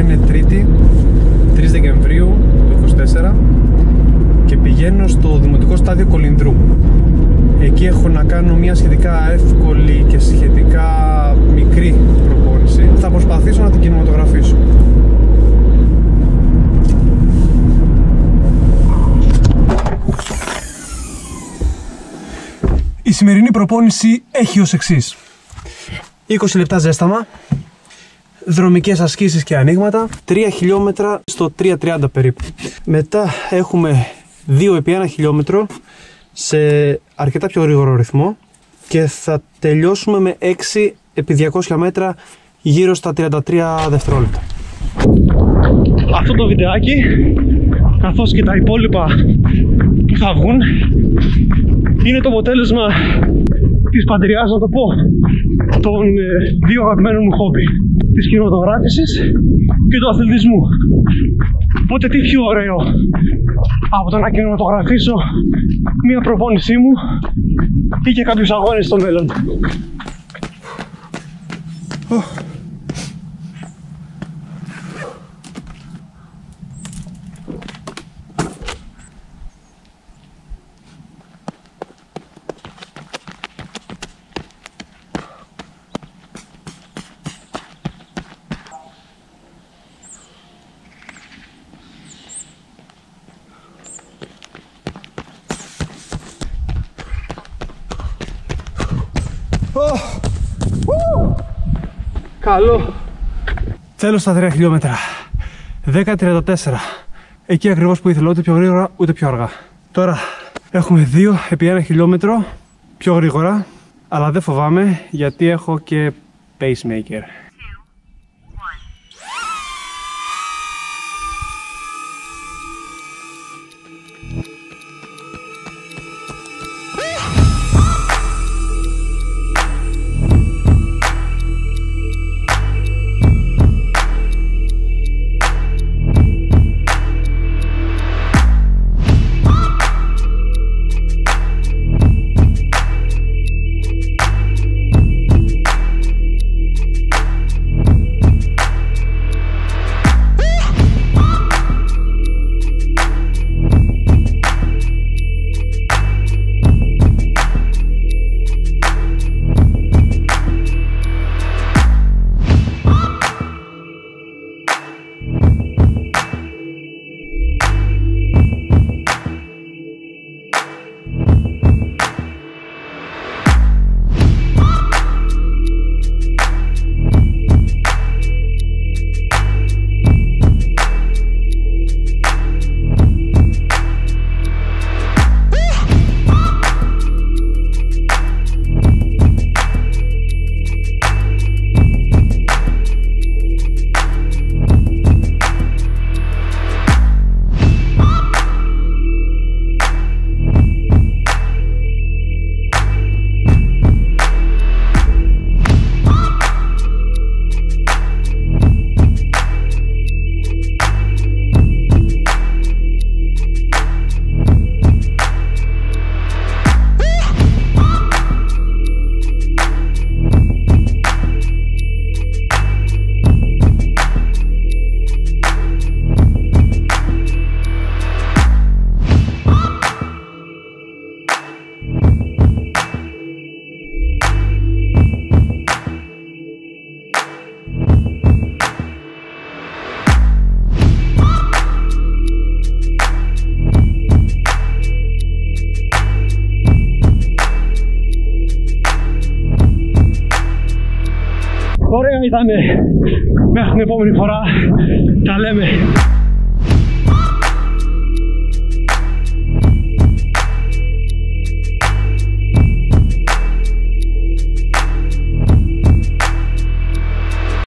είναι Τρίτη, 3 Δεκεμβρίου του 2024 και πηγαίνω στο Δημοτικό Στάδιο Κολυνδρού. Εκεί έχω να κάνω μια σχετικά εύκολη και σχετικά μικρή προπόνηση. Θα προσπαθήσω να την κινηματογραφήσω. Η σημερινή προπόνηση έχει ως εξής: 20 λεπτά ζέσταμα, δρομικές ασκήσεις και ανοίγματα, 3 χιλιόμετρα στο 3.30 περίπου. Μετά έχουμε 2 επί 1 χιλιόμετρο σε αρκετά πιο γρήγορο ρυθμό και θα τελειώσουμε με 6 επί 200 μέτρα γύρω στα 33 δευτερόλεπτα. Αυτό το βιντεάκι, καθώς και τα υπόλοιπα που θα βγουν, είναι το αποτέλεσμα της παντριάς, να το πω, των δύο αγαπημένων μου χόμπι, της κινηματογράφησης και του αθλητισμού. Οπότε τι πιο ωραίο από το να κινηματογραφήσω μία προπόνησή μου ή και κάποιους αγώνες στο μέλλον. Καλό. Τέλος στα 3 χιλιόμετρα. 10.34. Εκεί ακριβώς που ήθελα, ούτε πιο γρήγορα ούτε πιο αργά. Τώρα έχουμε 2 επί 1 χιλιόμετρο πιο γρήγορα, αλλά δεν φοβάμαι γιατί έχω και pacemaker. Ωραία ήταν. Μέχρι την επόμενη φορά. Τα λέμε.